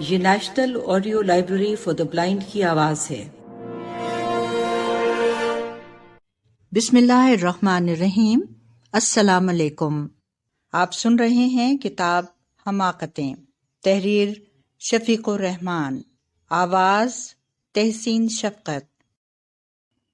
یہ national audio library for the blind کی آواز ہے۔ بسم اللہ الرحمن الرحیم۔ السلام علیکم۔ آپ سن رہے ہیں کتاب حماقتیں، تحریر شفیق الرحمان، آواز تحسین شفقت۔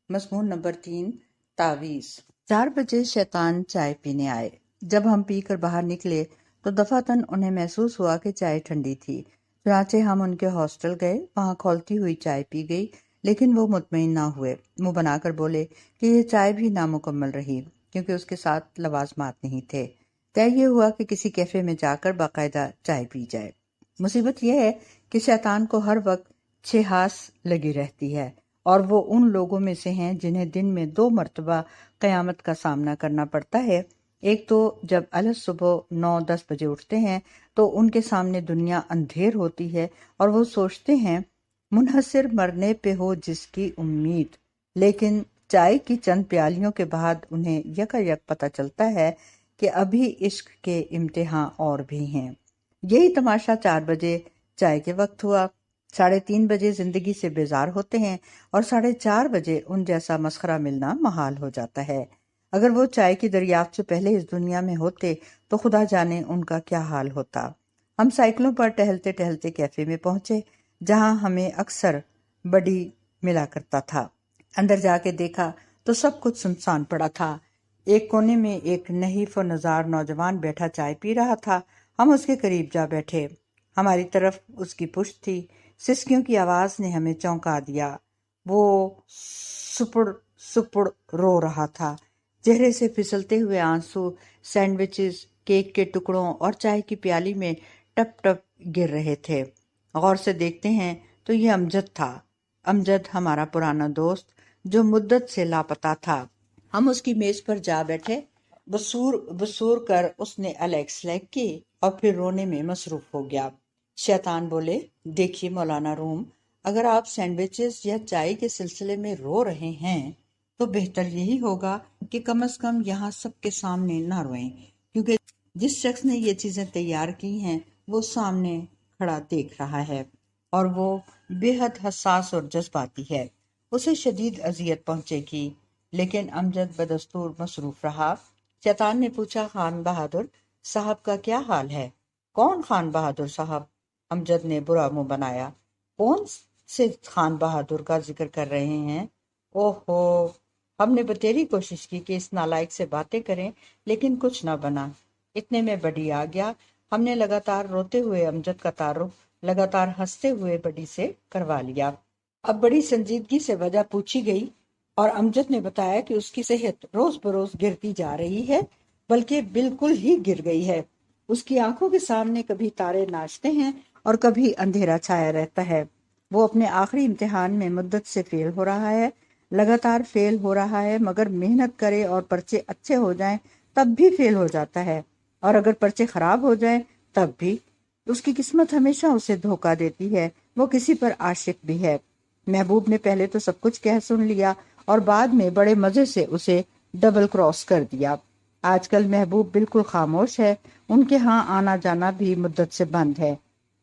مضمون نمبر 3، تعویذ۔ 4 بجے شیطان چائے پینے آئے۔ جب ہم پی کر باہر نکلے تو دفعتاً انہیں محسوس ہوا کہ چائے ٹھنڈی تھی، چنانچہ ہم ان کے ہاسٹل گئے، وہاں کھولتی ہوئی چائے پی گئی، لیکن وہ مطمئن نہ ہوئے، منہ بنا کر بولے کہ یہ چائے بھی نامکمل رہی کیونکہ اس کے ساتھ لوازمات نہیں تھے۔ طے یہ ہوا کہ کسی کیفے میں جا کر باقاعدہ چائے پی جائے۔ مصیبت یہ ہے کہ شیطان کو ہر وقت چھہاس لگی رہتی ہے، اور وہ ان لوگوں میں سے ہیں جنہیں دن میں 2 مرتبہ قیامت کا سامنا کرنا پڑتا ہے۔ ایک تو جب صبح 9-10 بجے اٹھتے ہیں تو ان کے سامنے دنیا اندھیر ہوتی ہے اور وہ سوچتے ہیں منحصر مرنے پہ ہو جس کی امید، لیکن چائے کی چند پیالیوں کے بعد انہیں یکایک پتہ چلتا ہے کہ ابھی عشق کے امتحان اور بھی ہیں۔ یہی تماشا 4 بجے چائے کے وقت ہوا۔ 3:30 بجے زندگی سے بیزار ہوتے ہیں اور 4:30 بجے ان جیسا مسخرہ ملنا محال ہو جاتا ہے۔ اگر وہ چائے کی دریافت سے پہلے اس دنیا میں ہوتے تو خدا جانے ان کا کیا حال ہوتا۔ ہم سائیکلوں پر ٹہلتے ٹہلتے کیفے میں پہنچے جہاں ہمیں اکثر بڈی ملا کرتا تھا۔ اندر جا کے دیکھا تو سب کچھ سنسان پڑا تھا۔ ایک کونے میں ایک نحیف و نزار نوجوان بیٹھا چائے پی رہا تھا۔ ہم اس کے قریب جا بیٹھے۔ ہماری طرف اس کی پشت تھی۔ سسکیوں کی آواز نے ہمیں چونکا دیا۔ وہ سپڑ سپڑ رو رہا تھا۔ چہرے سے پھسلتے ہوئے آنسو سینڈوچز، کیک کے ٹکڑوں اور چائے کی پیالی میں ٹپ ٹپ گر رہے تھے۔ غور سے دیکھتے ہیں تو یہ امجد تھا۔ امجد ہمارا پرانا دوست جو مدت سے لاپتہ تھا۔ ہم اس کی میز پر جا بیٹھے۔ بسور کر اس نے الیکس لیک کی اور پھر رونے میں مصروف ہو گیا۔ شیطان بولے، دیکھیے مولانا روم، اگر آپ سینڈوچز یا چائے کے سلسلے میں رو رہے ہیں تو بہتر یہی ہوگا کہ کم از کم یہاں سب کے سامنے نہ روئیں، کیونکہ جس شخص نے یہ چیزیں تیار کی ہیں وہ سامنے کھڑا دیکھ رہا ہے اور وہ بے حد حساس اور جذباتی ہے، اسے شدید اذیت پہنچے گی۔ لیکن امجد بدستور مصروف رہا۔ شیطان نے پوچھا، خان بہادر صاحب کا کیا حال ہے؟ کون خان بہادر صاحب؟ امجد نے برا منہ بنایا۔ کون سے خان بہادر کا ذکر کر رہے ہیں؟ اوہو، ہم نے بتیری کوشش کی کہ اس نالائق سے باتیں کریں لیکن کچھ نہ بنا۔ اتنے میں بڈی آ گیا۔ ہم نے لگاتار روتے ہوئے امجد کا تعارف لگاتار ہنستے ہوئے بڈی سے کروا لیا۔ اب بڑی سنجیدگی سے وجہ پوچھی گئی اور امجد نے بتایا کہ اس کی صحت روز بروز گرتی جا رہی ہے، بلکہ بالکل ہی گر گئی ہے۔ اس کی آنکھوں کے سامنے کبھی تارے ناچتے ہیں اور کبھی اندھیرا چھایا رہتا ہے۔ وہ اپنے آخری امتحان میں مدت سے فیل ہو رہا ہے، لگاتار فیل ہو رہا ہے، مگر محنت کرے اور پرچے اچھے ہو جائیں تب بھی فیل ہو جاتا ہے، اور اگر پرچے خراب ہو جائیں تب بھی۔ اس کی قسمت ہمیشہ اسے دھوکہ دیتی ہے۔ وہ کسی پر عاشق بھی ہے۔ محبوب نے پہلے تو سب کچھ کہہ سن لیا اور بعد میں بڑے مزے سے اسے ڈبل کراس کر دیا۔ آج کل محبوب بالکل خاموش ہے۔ ان کے ہاں آنا جانا بھی مدت سے بند ہے،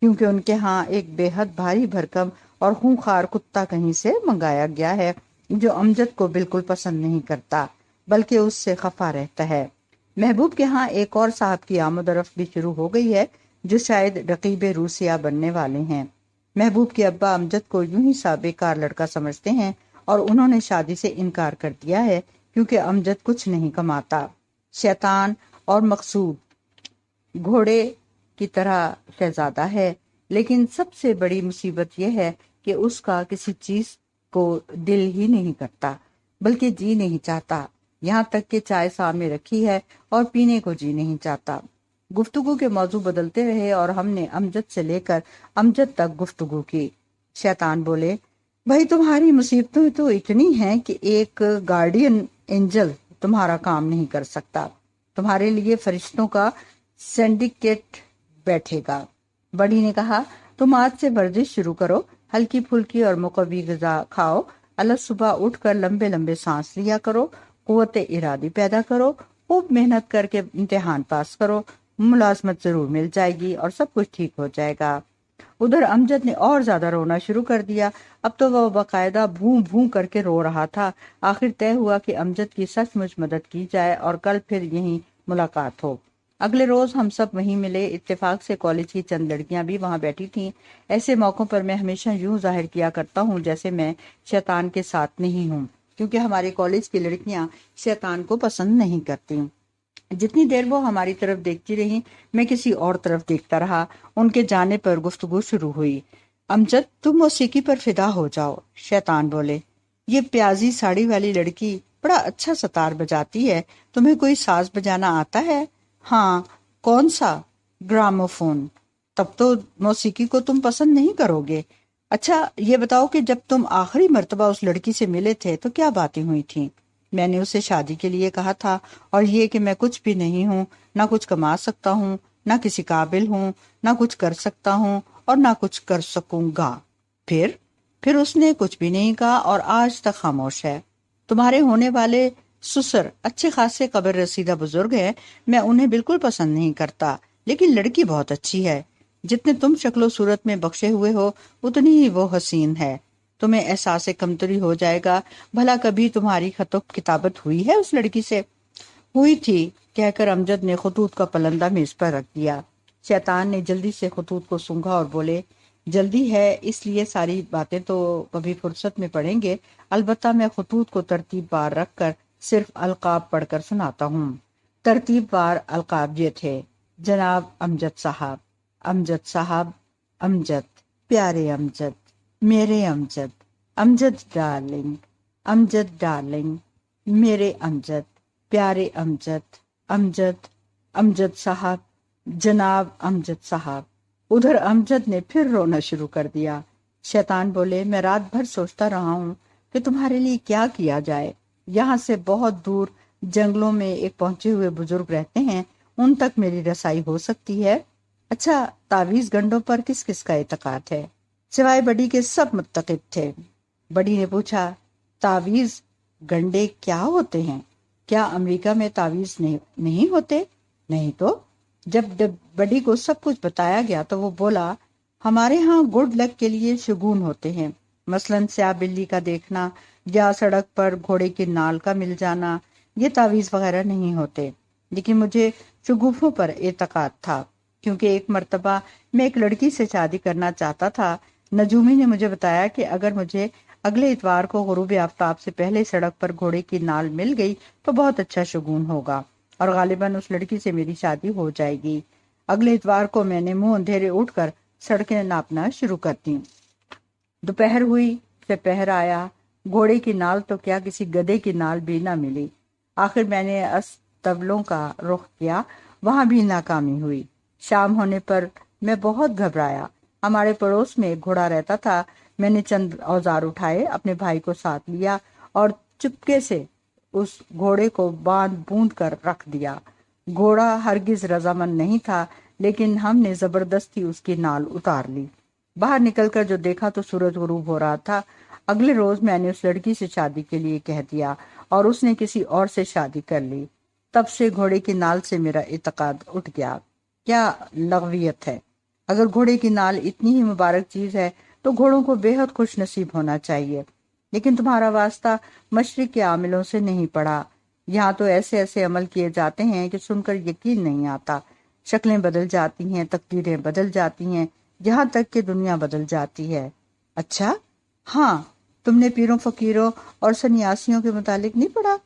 کیونکہ ان کے ہاں ایک بے حد بھاری بھرکم اور خونخوار کتا کہیں سے منگایا گیا ہے جو امجد کو بالکل پسند نہیں کرتا بلکہ اس سے خفا رہتا ہے۔ محبوب کے ہاں ایک اور صاحب کی آمد و رفت بھی شروع ہو گئی ہے جو شاید رقیب روسیہ بننے والے ہیں۔ محبوب کے ابا امجد کو یوں ہی سا بیکار لڑکا سمجھتے ہیں اور انہوں نے شادی سے انکار کر دیا ہے کیونکہ امجد کچھ نہیں کماتا۔ شیطان اور مقصود گھوڑے کی طرح شہزادہ ہے، لیکن سب سے بڑی مصیبت یہ ہے کہ اس کا کسی چیز کو دل ہی نہیں کرتا بلکہ جی نہیں چاہتا، یہاں تک کہ چائے سامنے رکھی ہے اور پینے کو جی نہیں چاہتا۔ گفتگو کے موضوع بدلتے رہے اور ہم نے امجد سے لے کر امجد تک گفتگو کی۔ شیطان بولے، بھائی تمہاری مصیبتیں تو اتنی ہیں کہ ایک گارڈین اینجل تمہارا کام نہیں کر سکتا۔ تمہارے لیے فرشتوں کا سینڈیکیٹ بیٹھے گا۔ بڑی نے کہا، تم آج سے ورزش شروع کرو، ہلکی پھلکی اور مقوی غذا کھاؤ، صبح اٹھ کر لمبے لمبے سانس لیا کرو، قوت ارادی پیدا کرو، خوب محنت کر کے امتحان پاس کرو، ملازمت ضرور مل جائے گی اور سب کچھ ٹھیک ہو جائے گا۔ ادھر امجد نے اور زیادہ رونا شروع کر دیا۔ اب تو وہ باقاعدہ بھوں بھوں کر کے رو رہا تھا۔ آخر طے ہوا کہ امجد کی سچ مچ مدد کی جائے اور کل پھر یہیں ملاقات ہو۔ اگلے روز ہم سب وہیں ملے۔ اتفاق سے کالج کی چند لڑکیاں بھی وہاں بیٹھی تھیں۔ ایسے موقعوں پر میں ہمیشہ یوں ظاہر کیا کرتا ہوں جیسے میں شیطان کے ساتھ نہیں ہوں، کیونکہ ہمارے کالج کی لڑکیاں شیطان کو پسند نہیں کرتی۔ جتنی دیر وہ ہماری طرف دیکھتی رہی میں کسی اور طرف دیکھتا رہا۔ ان کے جانے پر گفتگو شروع ہوئی۔ امجد، تم موسیقی پر فدا ہو جاؤ، شیطان بولے۔ یہ پیازی ساڑی والی لڑکی بڑا اچھا ستار بجاتی ہے، تمہیں کوئی ساز بجانا آتا ہے؟ ہاں۔ کون سا؟ گراموفون۔ تب تو موسیقی کو تم پسند نہیں کرو گے۔ اچھا یہ بتاؤ کہ جب تم آخری مرتبہ اس لڑکی سے ملے تھے تو کیا باتیں ہوئی تھیں؟ میں نے اسے شادی کے لیے کہا تھا، اور یہ کہ میں کچھ بھی نہیں ہوں، نہ کچھ کما سکتا ہوں، نہ کسی قابل ہوں، نہ کچھ کر سکتا ہوں اور نہ کچھ کر سکوں گا۔ پھر اس نے کچھ بھی نہیں کہا اور آج تک خاموش ہے۔ تمہارے ہونے والے سسر اچھے خاصے قبر رسیدہ بزرگ ہیں، میں انہیں بالکل پسند نہیں کرتا، لیکن لڑکی بہت اچھی ہے۔ جتنے تم شکل و صورت میں بخشے ہوئے ہو اتنی ہی وہ حسین ہے۔ تمہیں احساس کمتری ہو جائے گا۔ بھلا کبھی تمہاری خط و کتابت ہوئی ہے اس لڑکی سے؟ ہوئی تھی، کہہ کر امجد نے خطوط کا پلندہ میز پر رکھ دیا۔ شیطان نے جلدی سے خطوط کو سونگھا اور بولے، جلدی ہے اس لیے ساری باتیں تو کبھی فرصت میں پڑھیں گے، البتہ میں خطوط کو ترتیب بار رکھ کر صرف القاب پڑھ کر سناتا ہوں۔ ترتیب بار القاب یہ تھے: جناب امجد صاحب، امجد صاحب، امجد، پیارے امجد، میرے امجد، امجد ڈارلنگ، امجد ڈارلنگ، میرے امجد، پیارے امجد، امجد، امجد صاحب، جناب امجد صاحب۔ ادھر امجد نے پھر رونا شروع کر دیا۔ شیطان بولے، میں رات بھر سوچتا رہا ہوں کہ تمہارے لیے کیا کیا جائے۔ یہاں سے بہت دور جنگلوں میں ایک پہنچے ہوئے بزرگ رہتے ہیں، ان تک میری رسائی ہو سکتی ہے۔ اچھا، تعویذ گنڈوں پر کس کس کا اعتقاد ہے؟ سوائے بڑی کے سب متقد تھے۔ بڑی نے پوچھا، تعویذ گنڈے کیا ہوتے ہیں؟ کیا امریکہ میں تعویذ نہیں ہوتے؟ نہیں تو۔ جب بڑی کو سب کچھ بتایا گیا تو وہ بولا، ہمارے ہاں گڈ لک کے لیے شگون ہوتے ہیں، مثلا سیاہ بلی کا دیکھنا یا سڑک پر گھوڑے کی نال کا مل جانا، یہ تعویذ وغیرہ نہیں ہوتے۔ لیکن مجھے شگوفوں پر اعتقاد تھا، کیونکہ ایک مرتبہ میں ایک لڑکی سے شادی کرنا چاہتا تھا۔ نجومی نے مجھے بتایا کہ اگر مجھے اگلے اتوار کو غروب آفتاب سے پہلے سڑک پر گھوڑے کی نال مل گئی تو بہت اچھا شگون ہوگا اور غالباً اس لڑکی سے میری شادی ہو جائے گی۔ اگلے اتوار کو میں نے منہ اندھیرے اٹھ کر سڑکیں ناپنا شروع کر دیں۔ دوپہر ہوئی، سپہر آیا، گھوڑے کی نال تو کیا کسی گدھے کی نال بھی نہ ملی۔ آخر میں نے استبلوں کا رخ کیا، وہاں بھی ناکامی ہوئی۔ شام ہونے پر میں بہت گھبرایا۔ ہمارے پڑوس میں ایک گھوڑا رہتا تھا۔ میں نے چند اوزار اٹھائے، اپنے بھائی کو ساتھ لیا اور چپکے سے اس گھوڑے کو باندھ بوند کر رکھ دیا۔ گھوڑا ہرگز رضامند نہیں تھا، لیکن ہم نے زبردستی اس کی نال اتار لی۔ باہر نکل کر جو دیکھا تو سورج غروب ہو رہا تھا۔ اگلے روز میں نے اس لڑکی سے شادی کے لیے کہہ دیا اور اس نے کسی اور سے شادی کر لی۔ تب سے گھوڑے کی نال سے میرا اعتقاد اٹھ گیا۔ کیا لغویت ہے! اگر گھوڑے کی نال اتنی ہی مبارک چیز ہے تو گھوڑوں کو بے حد خوش نصیب ہونا چاہیے۔ لیکن تمہارا واسطہ مشرق کے عاملوں سے نہیں پڑا۔ یہاں تو ایسے ایسے عمل کیے جاتے ہیں کہ سن کر یقین نہیں آتا۔ شکلیں بدل جاتی ہیں، تقدیریں بدل جاتی ہیں، یہاں تک کہ دنیا بدل جاتی ہے۔ اچھا، ہاں، تم نے پیروں فقیروں اور سنیاسیوں کے متعلق نہیں پڑھا؟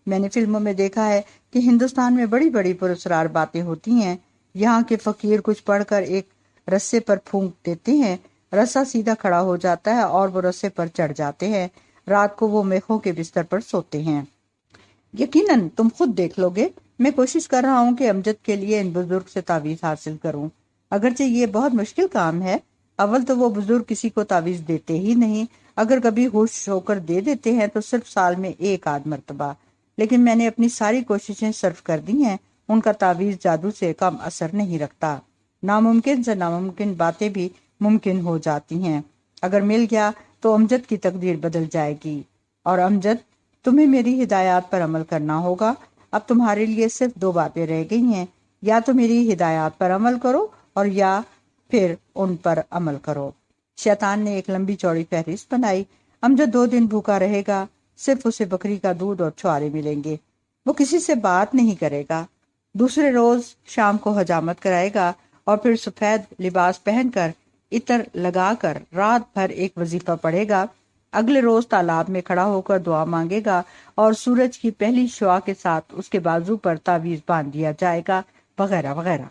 میں نے فلموں میں دیکھا ہے کہ ہندوستان میں بڑی بڑی پراسرار باتیں ہوتی ہیں۔ یہاں کے فقیر کچھ پڑھ کر ایک رسے پر پھونک دیتے ہیں، رسا سیدھا کھڑا ہو جاتا ہے اور وہ رسے پر چڑھ جاتے ہیں۔ رات کو وہ میخوں کے بستر پر سوتے ہیں۔ یقیناً تم خود دیکھ لو گے۔ میں کوشش کر رہا ہوں کہ امجد کے لیے ان بزرگ سے تعویذ حاصل کروں، اگرچہ یہ بہت مشکل کام ہے۔ اول تو وہ بزرگ کسی کو تعویذ دیتے ہی نہیں، اگر کبھی ہوش ہو کر دے دیتے ہیں تو صرف سال میں ایک آدھ مرتبہ۔ لیکن میں نے اپنی ساری کوششیں صرف کر دی ہیں، ان کا تعویذ جادو سے کم اثر نہیں رکھتا۔ ناممکن سے ناممکن باتیں بھی ممکن ہو جاتی ہیں۔ اگر مل گیا تو امجد کی تقدیر بدل جائے گی۔ اور امجد، تمہیں میری ہدایات پر عمل کرنا ہوگا۔ اب تمہارے لیے صرف دو باتیں رہ گئی ہیں، یا تو میری ہدایات پر عمل کرو اور یا پھر ان پر عمل کرو۔ شیطان نے ایک لمبی چوڑی فہرست بنائی۔ امجد 2 دن بھوکا رہے گا، صرف اسے بکری کا دودھ اور چھوارے ملیں گے، وہ کسی سے بات نہیں کرے گا۔ دوسرے روز شام کو حجامت کرائے گا اور پھر سفید لباس پہن کر عطر لگا کر رات بھر ایک وظیفہ پڑھے گا۔ اگلے روز تالاب میں کھڑا ہو کر دعا مانگے گا اور سورج کی پہلی شعاع کے ساتھ اس کے بازو پر تعویذ باندھ دیا جائے گا، وغیرہ وغیرہ۔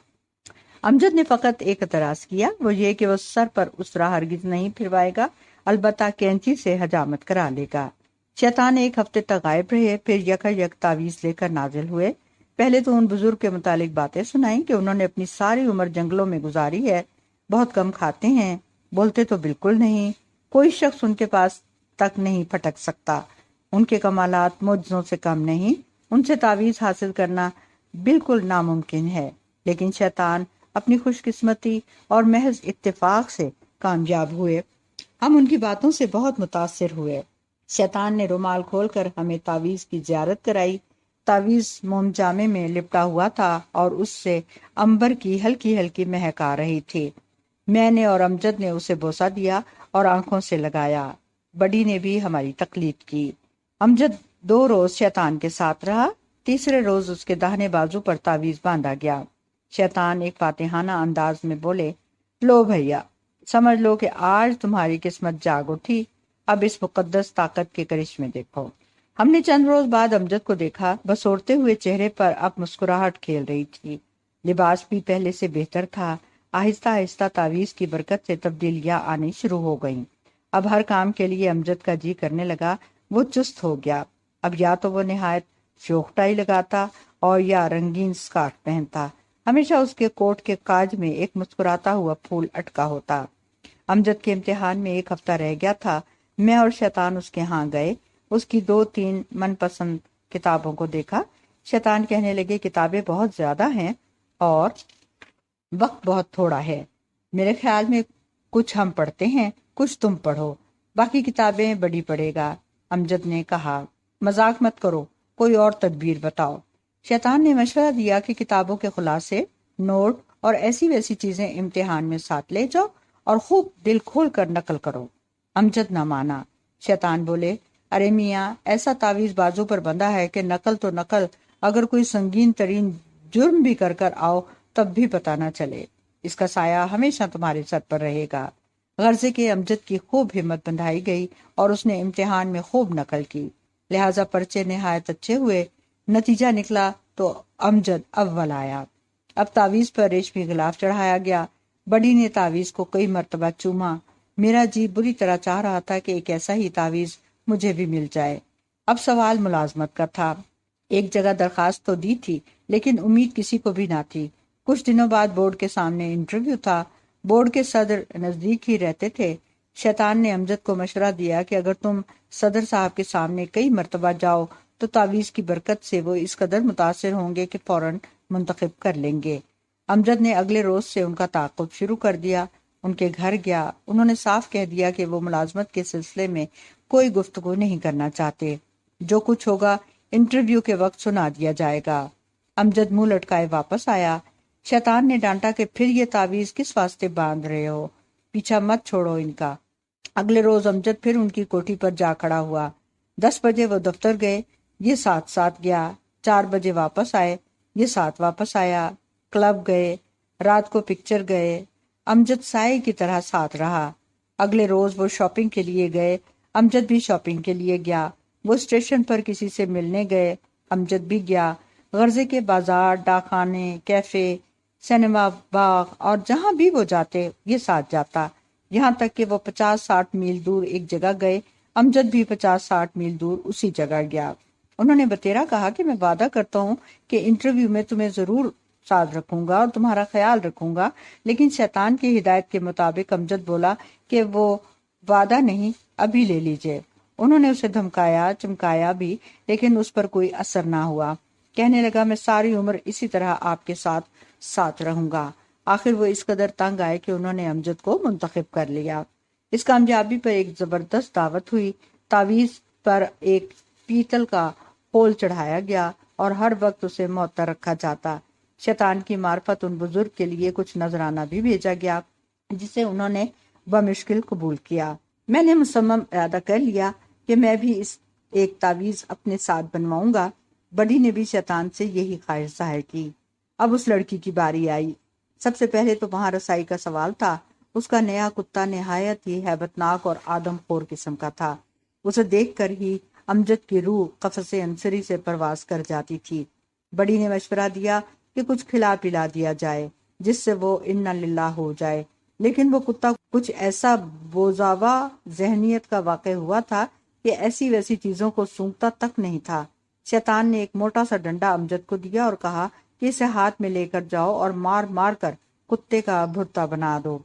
امجد نے فقط ایک اعتراض کیا، وہ یہ کہ وہ سر پر اس طرح ہرگز نہیں پھروائے گا، البتہ کینچی سے حجامت کرا لے گا۔ شیطان 1 ہفتے تک غائب رہے، پھر یک تعویذ لے کر نازل ہوئے۔ پہلے تو ان بزرگ کے متعلق باتیں سنائیں کہ انہوں نے اپنی ساری عمر جنگلوں میں گزاری ہے، بہت کم کھاتے ہیں، بولتے تو بالکل نہیں، کوئی شخص ان کے پاس تک نہیں پھٹک سکتا، ان کے کمالات معجزوں سے کم نہیں، ان سے تعویذ حاصل کرنا بالکل ناممکن ہے، لیکن شیطان اپنی خوش قسمتی اور محض اتفاق سے کامیاب ہوئے۔ ہم ان کی باتوں سے بہت متاثر ہوئے۔ شیطان نے رومال کھول کر ہمیں تعویذ کی زیارت کرائی۔ تعویذ موم جامے میں لپٹا ہوا تھا اور اس سے عنبر کی ہلکی ہلکی مہک آ رہی تھی۔ میں نے اور امجد نے اسے بوسہ دیا اور آنکھوں سے لگایا۔ بڑی نے بھی ہماری تقلید کی۔ امجد 2 روز شیطان کے ساتھ رہا۔ تیسرے روز اس کے داہنے بازو پر تعویذ باندھا گیا۔ شیطان ایک فاتحانہ انداز میں بولے، لو بھیا، سمجھ لو کہ آج تمہاری قسمت جاگ اٹھی، اب اس مقدس طاقت کے کرشمے دیکھو۔ ہم نے چند روز بعد امجد کو دیکھا، بسورتے ہوئے چہرے پر اب مسکراہٹ کھیل رہی تھی، لباس بھی پہلے سے بہتر تھا۔ آہستہ آہستہ تعویذ کی برکت سے تبدیلیاں آنی شروع ہو گئیں۔ اب ہر کام کے لیے امجد کا جی کرنے لگا، وہ چست ہو گیا۔ اب یا تو وہ نہایت شوخ ٹائی لگاتا اور یا رنگین سکارف پہنتا، ہمیشہ اس کے کوٹ کے کاج میں ایک مسکراتا ہوا پھول اٹکا ہوتا۔ امجد کے امتحان میں 1 ہفتہ رہ گیا تھا۔ میں اور شیطان اس کے ہاں گئے، اس کی 2-3 من پسند کتابوں کو دیکھا۔ شیطان کہنے لگے، کتابیں بہت زیادہ ہیں اور وقت بہت تھوڑا ہے، میرے خیال میں کچھ ہم پڑھتے ہیں، کچھ تم پڑھو، باقی کتابیں بڑی پڑھے گا۔ امجد نے کہا، مذاق مت کرو، کوئی اور تدبیر بتاؤ۔ شیطان نے مشورہ دیا کہ کتابوں کے خلاصے، نوٹ اور ایسی ویسی چیزیں امتحان میں ساتھ لے جاؤ اور خوب دل کھول کر نقل کرو۔ امجد نہ مانا۔ شیطان بولے، ارے میاں، ایسا تعویذ بازو پر بندھا ہے کہ نقل تو نقل، اگر کوئی سنگین ترین جرم بھی کر آؤ تب بھی پتہ نہ چلے، اس کا سایہ ہمیشہ تمہارے سر پر رہے گا۔ غرضے کے امجد کی خوب ہمت بندھائی گئی اور اس نے امتحان میں خوب نقل کی، لہذا پرچے نہایت اچھے ہوئے۔ نتیجہ نکلا تو امجد اول آیا۔ اب تعویذ پر ریشمی غلاف چڑھایا گیا۔ بڑی نے تعویذ کو کئی مرتبہ چوما۔ میرا جی بری طرح چاہ رہا تھا کہ ایک ایسا ہی تعویذ مجھے بھی مل جائے۔ اب سوال ملازمت کا تھا۔ ایک جگہ درخواست تو دی تھی، لیکن امید کسی کو بھی نہ تھی۔ کچھ دنوں بعد بورڈ کے سامنے انٹرویو تھا۔ بورڈ کے صدر نزدیک ہی رہتے تھے۔ شیطان نے امجد کو مشورہ دیا کہ اگر تم صدر صاحب کے سامنے کئی مرتبہ جاؤ تو تعویذ کی برکت سے وہ اس قدر متاثر ہوں گے کہ فوراً منتخب کر لیں گے۔ امجد نے اگلے روز سے ان کا تعاقب شروع کر دیا۔ ان کے گھر گیا۔ انہوں نے صاف کہہ دیا کہ وہ ملازمت کے سلسلے میں کوئی گفتگو نہیں کرنا چاہتے، جو کچھ ہوگا انٹرویو کے وقت سنا دیا جائے گا۔ امجد منہ لٹکائے واپس آیا۔ شیطان نے ڈانٹا کہ پھر یہ تعویذ کس واسطے باندھ رہے ہو، پیچھا مت چھوڑو ان کا۔ اگلے روز امجد پھر ان کی کوٹھی پر جا کھڑا ہوا۔ 10 بجے وہ دفتر گئے، یہ ساتھ گیا۔ 4 بجے واپس آئے، یہ ساتھ واپس آیا۔ کلب گئے، رات کو پکچر گئے۔ امجد سائے کی طرح ساتھ رہا۔ اگلے روز وہ شاپنگ کے لیے گئے، امجد بھی شاپنگ کے لیے گیا۔ وہ اسٹیشن پر کسی سے ملنے گئے، امجد بھی گیا۔ غرضے کے بازار، ڈاک خانے، کیفے، سینما، باغ اور جہاں بھی وہ جاتے یہ ساتھ جاتا، یہاں تک کہ وہ 50-60 میل دور ایک جگہ گئے، امجد بھی 50-60 میل دور اسی جگہ گیا۔ انہوں نے بتیرا کہا کہ میں وعدہ کرتا ہوں کہ انٹرویو میں تمہیں ضرور ساتھ رکھوں گا اور تمہارا خیال رکھوں گا، لیکن شیطان کی ہدایت کے مطابق امجد بولا کہ وہ وعدہ نہیں، ابھی لے لیجئے۔ انہوں نے اسے دھمکایا، چمکایا بھی، لیکن اس پر کوئی اثر نہ ہوا۔ کہنے لگا، میں ساری عمر اسی طرح آپ کے ساتھ رہوں گا۔ آخر وہ اس قدر تنگ آئے کہ انہوں نے امجد کو منتخب کر لیا۔ اس کامیابی پر ایک زبردست دعوت ہوئی۔ تعویذ پر ایک پیتل کا پول چڑھایا گیا اور ہر وقت اسے معطر رکھا جاتا۔ شیطان کی معرفت ان بزرگ کے لیے کچھ نذرانہ بھی بھیجا گیا۔ جسے انہوں نے بمشکل قبول کیا۔ میں نے مصمم ارادہ کر لیا کہ میں بھی اس ایک تعویذ اپنے ساتھ بنواؤں گا۔ بڑی نے بھی شیطان سے یہی خواہش ظاہر کی۔ اب اس لڑکی کی باری آئی۔ سب سے پہلے تو وہاں رسائی کا سوال تھا۔ اس کا نیا کتا نہایت ہی ہیبت ناک اور آدم خور قسم کا تھا۔ اسے دیکھ کر ہی امجد کی روح قفس عنصری سے پرواز کر جاتی تھی۔ بڑی نے مشورہ دیا کہ کچھ کھلا پلا دیا جائے جس سے وہ انا للہ ہو جائے، لیکن وہ کتا کچھ ایسا بوزاوا ذہنیت کا واقع ہوا تھا کہ ایسی ویسی چیزوں کو سونگتا تک نہیں تھا۔ شیطان نے ایک موٹا سا ڈنڈا امجد کو دیا اور کہا کہ اسے ہاتھ میں لے کر جاؤ اور مار مار کر کتے کا بھرتا بنا دو۔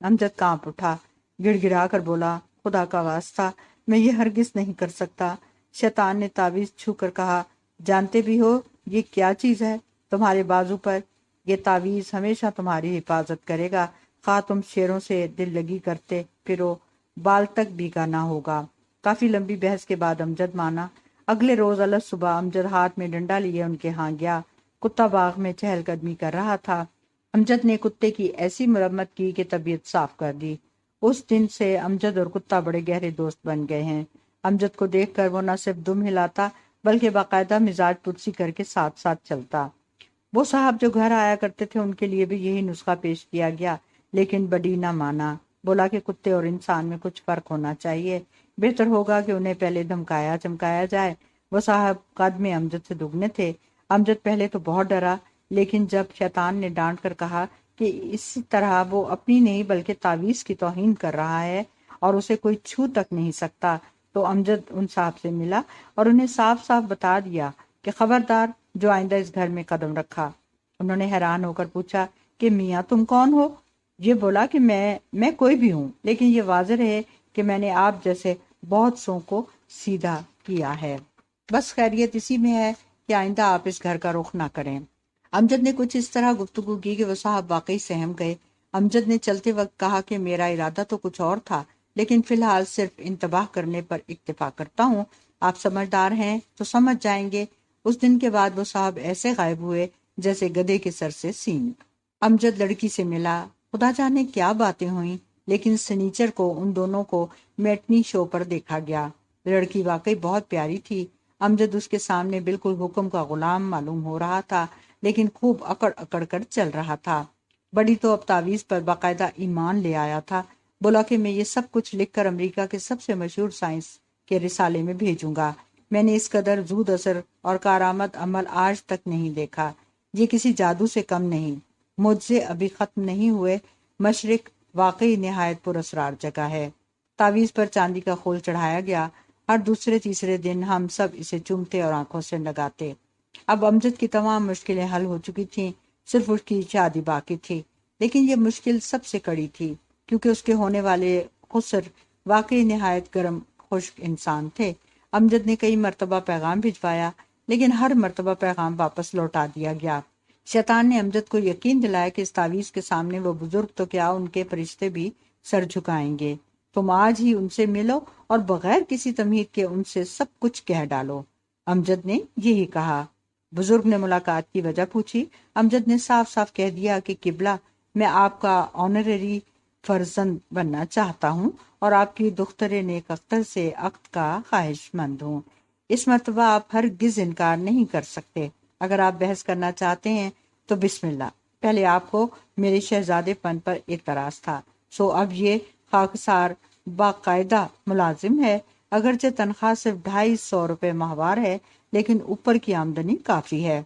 امجد کانپ اٹھا، گڑ گڑا کر بولا، خدا کا واسطہ میں یہ ہرگز نہیں کر سکتا۔ شیطان نے تعویذ چھو کر کہا، جانتے بھی ہو یہ کیا چیز ہے تمہارے بازو پر؟ یہ تعویذ ہمیشہ تمہاری حفاظت کرے گا، خواہ تم شیروں سے دل لگی کرتے پھرو، بال تک بھیگا نہ ہوگا۔ کافی لمبی بحث کے بعد امجد مانا۔ اگلے روز الگ صبح امجد ہاتھ میں ڈنڈا لیے ان کے ہاں گیا۔ کتا باغ میں چہل قدمی کر رہا تھا۔ امجد نے کتے کی ایسی مرمت کی کہ طبیعت صاف کر دی۔ اس دن سے امجد اور کتا بڑے گہرے دوست بن گئے ہیں۔ امجد کو دیکھ کر وہ نہ صرف دم ہلاتا بلکہ باقاعدہ مزاج پرسی کر کے ساتھ ساتھ چلتا۔ وہ صاحب جو گھر آیا کرتے تھے ان کے لیے بھی یہی نسخہ پیش کیا گیا، لیکن بڑی نہ مانا۔ بولا کہ کتے اور انسان میں کچھ فرق ہونا چاہیے، بہتر ہوگا کہ انہیں پہلے دھمکایا چمکایا جائے۔ وہ صاحب قد میں امجد سے دگنے تھے۔ امجد پہلے تو بہت ڈرا، لیکن جب شیطان نے ڈانٹ کر کہا کہ اسی طرح وہ اپنی نہیں بلکہ تعویذ کی توہین کر رہا ہے اور اسے کوئی چھو تک نہیں سکتا، تو امجد ان صاحب سے ملا اور انہیں صاف صاف بتا دیا کہ خبردار جو آئندہ اس گھر میں قدم رکھا۔ انہوں نے حیران ہو کر پوچھا کہ میاں تم کون ہو؟ یہ بولا کہ میں کوئی بھی ہوں، لیکن یہ واضح ہے کہ میں نے آپ جیسے بہت سو کو سیدھا کیا ہے۔ بس خیریت اسی میں ہے کہ آئندہ آپ اس گھر کا رخ نہ کریں۔ امجد نے کچھ اس طرح گفتگو کی کہ وہ صاحب واقعی سہم گئے۔ امجد نے چلتے وقت کہا کہ میرا ارادہ تو کچھ اور تھا، لیکن فی الحال صرف انتباہ کرنے پر اکتفا کرتا ہوں۔ آپ سمجھدار ہیں تو سمجھ جائیں گے۔ اس دن کے بعد وہ صاحب ایسے غائب ہوئے جیسے گدھے کے سر سے سینگ۔ امجد لڑکی سے ملا، خدا جانے کیا باتیں ہوئیں، لیکن سنیچر کو ان دونوں کو میٹنی شو پر دیکھا گیا۔ لڑکی واقعی بہت پیاری تھی۔ امجد اس کے سامنے بالکل حکم کا غلام معلوم ہو رہا تھا، لیکن خوب اکڑ اکڑ کر چل رہا تھا۔ بڑی تو اب تعویذ پر باقاعدہ ایمان لے آیا تھا۔ بولا کہ میں یہ سب کچھ لکھ کر امریکہ کے سب سے مشہور سائنس کے رسالے میں بھیجوں گا۔ میں نے اس قدر زود اثر اور کارآمد عمل آج تک نہیں دیکھا۔ یہ کسی جادو سے کم نہیں۔ معجزے ابھی ختم نہیں ہوئے۔ مشرق واقعی نہایت پر اسرار جگہ ہے۔ تعویذ پر چاندی کا خول چڑھایا گیا۔ ہر دوسرے تیسرے دن ہم سب اسے چومتے اور آنکھوں سے لگاتے۔ اب امجد کی تمام مشکلیں حل ہو چکی تھیں، صرف اس کی شادی باقی تھی۔ لیکن یہ مشکل سب سے کڑی تھی، کیونکہ اس کے ہونے والے خسر واقعی نہایت گرم خشک انسان تھے۔ امجد نے کئی مرتبہ پیغام بھجوایا، لیکن ہر مرتبہ پیغام واپس لوٹا دیا گیا۔ شیطان نے امجد کو یقین دلایا کہ اس تعویذ کے سامنے وہ بزرگ تو کیا ان کے فرشتے بھی سر جھکائیں گے۔ تم آج ہی ان سے ملو اور بغیر کسی تمہید کے ان سے سب کچھ کہہ ڈالو۔ امجد نے یہی کہا۔ بزرگ نے ملاقات کی وجہ پوچھی۔ امجد نے صاف صاف کہہ دیا کہ قبلہ، میں آپ کا آنرری فرزند بننا چاہتا ہوں اور آپ کی دختر نیک اختر سے عقد کا خواہش مند ہوں۔ اس مرتبہ آپ ہرگز انکار نہیں کر سکتے۔ اگر آپ بحث کرنا چاہتے ہیں تو بسم اللہ۔ پہلے آپ کو میرے شہزادے پن پر اعتراض تھا، سو اب یہ خاکسار باقاعدہ ملازم ہے۔ اگرچہ تنخواہ صرف 250 روپے ماہوار ہے، لیکن اوپر کی آمدنی کافی ہے۔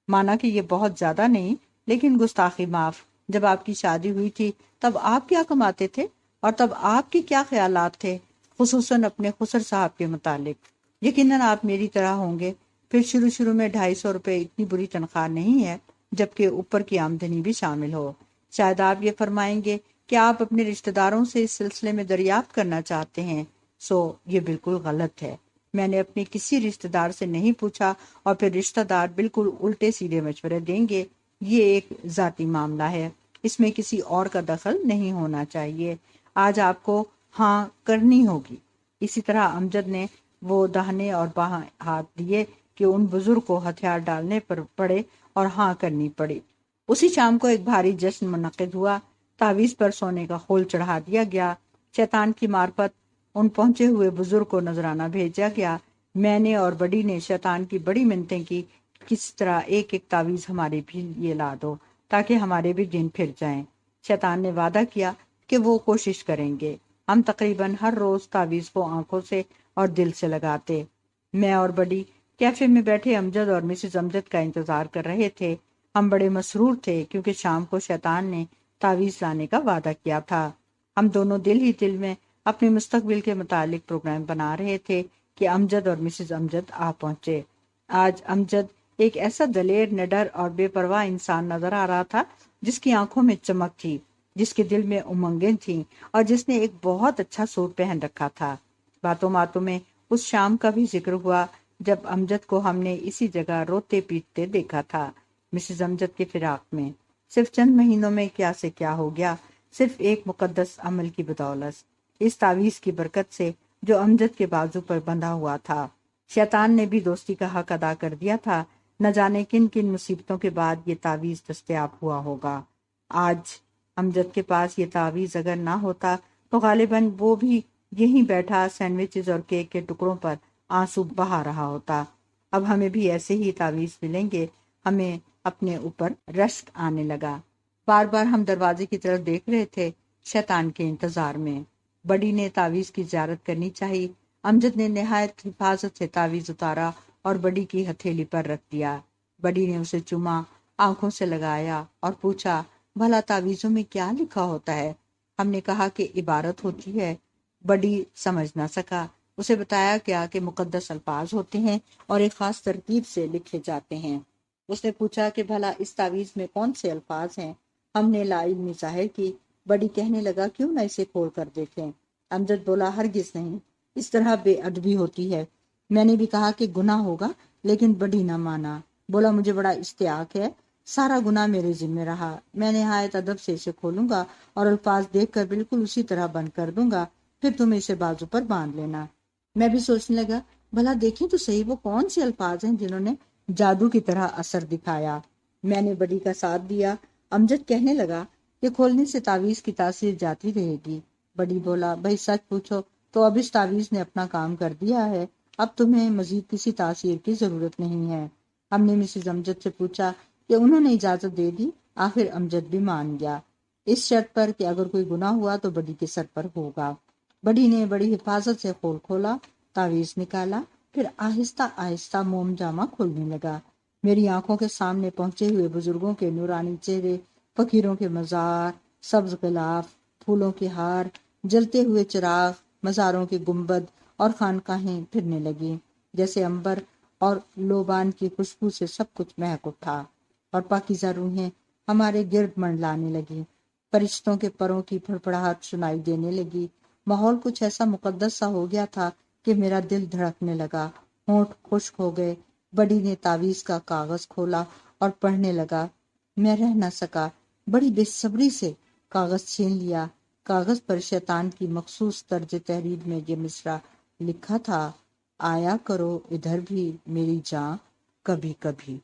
مانا کہ یہ بہت زیادہ نہیں، لیکن گستاخی معاف۔ جب آپ کی شادی ہوئی تھی تب آپ کیا کماتے تھے اور تب آپ کے کیا خیالات تھے، خصوصاً اپنے خسر صاحب کے متعلق؟ یقیناً آپ میری طرح ہوں گے۔ پھر شروع میں 250 روپے اتنی بری تنخواہ نہیں ہے، جبکہ اوپر کی آمدنی بھی شامل ہو۔ شاید آپ یہ فرمائیں گے کہ آپ اپنے رشتہ داروں سے اس سلسلے میں دریافت کرنا چاہتے ہیں، سو یہ بالکل غلط ہے۔ میں نے اپنے کسی رشتہ دار سے نہیں پوچھا، اور پھر رشتہ دار بالکل الٹے سیدھے مشورے دیں گے۔ یہ ایک ذاتی معاملہ ہے، اس میں کسی اور کا دخل نہیں ہونا چاہیے۔ آج آپ کو ہاں کرنی ہوگی۔ اسی طرح امجد نے وہ داہنے اور بائیں ہاتھ دیے کہ ان بزرگ کو ہتھیار ڈالنے پر پڑے اور ہاں کرنی پڑی۔ اسی شام کو ایک بھاری جشن منعقد ہوا۔ تعویذ پر سونے کا خول چڑھا دیا گیا۔ شیطان کی معرفت ان پہنچے ہوئے بزرگ کو نذرانہ بھیجا گیا۔ میں نے اور بڑی نے شیطان کی بڑی منتیں کی، کس طرح ایک ایک تعویذ ہمارے بھی لیے لا دو تاکہ ہمارے بھی دن پھر جائیں۔ شیطان نے وعدہ کیا کہ وہ کوشش کریں گے۔ ہم تقریباً ہر روز تعویذ کو آنکھوں سے اور دل سے لگاتے۔ میں اور بڑی کیفے میں بیٹھے امجد اور مسز امجد کا انتظار کر رہے تھے۔ ہم بڑے مسرور تھے کیونکہ شام کو شیطان نے تعویذ لانے کا وعدہ کیا تھا۔ ہم دونوں دل ہی دل میں اپنے مستقبل کے متعلق پروگرام بنا رہے تھے کہ امجد اور مسز امجد آ پہنچے۔ آج امجد ایک ایسا دلیر، نڈر اور بے پرواہ انسان نظر آ رہا تھا جس کی آنکھوں میں چمک تھی، جس کے دل میں امنگیں تھیں اور جس نے ایک بہت اچھا سوٹ پہن رکھا تھا۔ باتوں باتوں میں اس شام کا بھی ذکر ہوا جب امجد کو ہم نے اسی جگہ روتے پیٹتے دیکھا تھا، مسز امجد کے فراق میں۔ صرف چند مہینوں میں کیا سے کیا ہو گیا، صرف ایک مقدس عمل کی بدولت، اس تعویذ کی برکت سے جو امجد کے بازو پر بندھا ہوا تھا۔ شیطان نے بھی دوستی کا حق ادا کر دیا تھا۔ نہ جانے کن کن مصیبتوں کے بعد یہ تعویذ دستیاب ہوا ہوگا۔ آج امجد کے پاس یہ تعویذ اگر نہ ہوتا تو غالباً وہ بھی یہیں بیٹھا سینڈوچز اور کیک کے ٹکڑوں پر آنسو بہا رہا ہوتا۔ اب ہمیں بھی ایسے ہی تعویذ ملیں گے۔ ہمیں اپنے اوپر رشک آنے لگا۔ بار بار ہم دروازے کی طرف دیکھ رہے تھے، شیطان کے انتظار میں۔ بڑی نے تعویذ کی زیارت کرنی چاہی۔ امجد نے نہایت حفاظت سے تعویذ اتارا اور بڑی کی ہتھیلی پر رکھ دیا۔ بڑی نے اسے چوما، آنکھوں سے لگایا اور پوچھا، بھلا تعویذوں میں کیا لکھا ہوتا ہے؟ ہم نے کہا کہ عبارت ہوتی ہے۔ بڑی سمجھ نہ سکا۔ اسے بتایا گیا کہ مقدس الفاظ ہوتے ہیں اور ایک خاص ترتیب سے لکھے جاتے ہیں۔ اس نے پوچھا کہ بھلا اس تعویذ میں کون سے الفاظ ہیں؟ ہم نے لا علمی ظاہر کی۔ بڑی کہنے لگا، کیوں نہ اسے کھول کر دیکھیں؟ امجد بولا، ہرگز نہیں، اس طرح بے ادبی ہوتی ہے۔ میں نے بھی کہا کہ گناہ ہوگا، لیکن بڑی نہ مانا۔ بولا، مجھے بڑا اشتیاق ہے، سارا گناہ میرے ذمہ رہا۔ میں نہایت ادب سے اسے کھولوں گا اور الفاظ دیکھ کر بالکل اسی طرح بند کر دوں گا، پھر تم اسے بازو پر باندھ لینا۔ میں بھی سوچنے لگا، بھلا دیکھیں تو صحیح وہ کون سے الفاظ ہیں جنہوں نے جادو کی طرح اثر دکھایا۔ میں نے بڑی کا ساتھ دیا۔ امجد کہنے لگا کہ کھولنے سے تعویذ کی تاثیر جاتی رہے گی۔ بڑی بولا، بھائی سچ پوچھو تو اب اس تعویذ نے اپنا کام کر دیا ہے، اب تمہیں مزید کسی تاثیر کی ضرورت نہیں ہے۔ ہم نے مسز امجد سے پوچھا کہ انہوں نے اجازت دے دی۔ آخر امجد بھی مان گیا، اس شرط پر کہ اگر کوئی گناہ ہوا تو بڑی کے سر پر ہوگا۔ بڑی نے بڑی حفاظت سے خول کھولا، تعویذ نکالا، پھر آہستہ آہستہ موم جامہ کھولنے لگا۔ میری آنکھوں کے سامنے پہنچے ہوئے بزرگوں کے نورانی چہرے، فقیروں کے مزار، سبز غلاف، پھولوں کے ہار، جلتے ہوئے چراغ، مزاروں کے گنبد اور خانقاہیں پھرنے لگی، جیسے عنبر اور لوبان کی خوشبو سے سب کچھ مہک اٹھا اور پاکیزہ روحیں ہمارے گرد منڈلانے لگی۔ فرشتوں کے پروں کی پھڑپڑاہٹ سنائی دینے لگی۔ ماحول کچھ ایسا مقدس سا ہو گیا تھا کہ میرا دل دھڑکنے لگا، ہونٹ خشک ہو گئے۔ بڑی نے تعویذ کا کاغذ کھولا اور پڑھنے لگا۔ میں رہ نہ سکا، بڑی بے صبری سے کاغذ چھین لیا۔ کاغذ پر شیطان کی مخصوص طرز تحریر میں یہ مصرع لکھا تھا، آیا کرو ادھر بھی میری جاں کبھی کبھی۔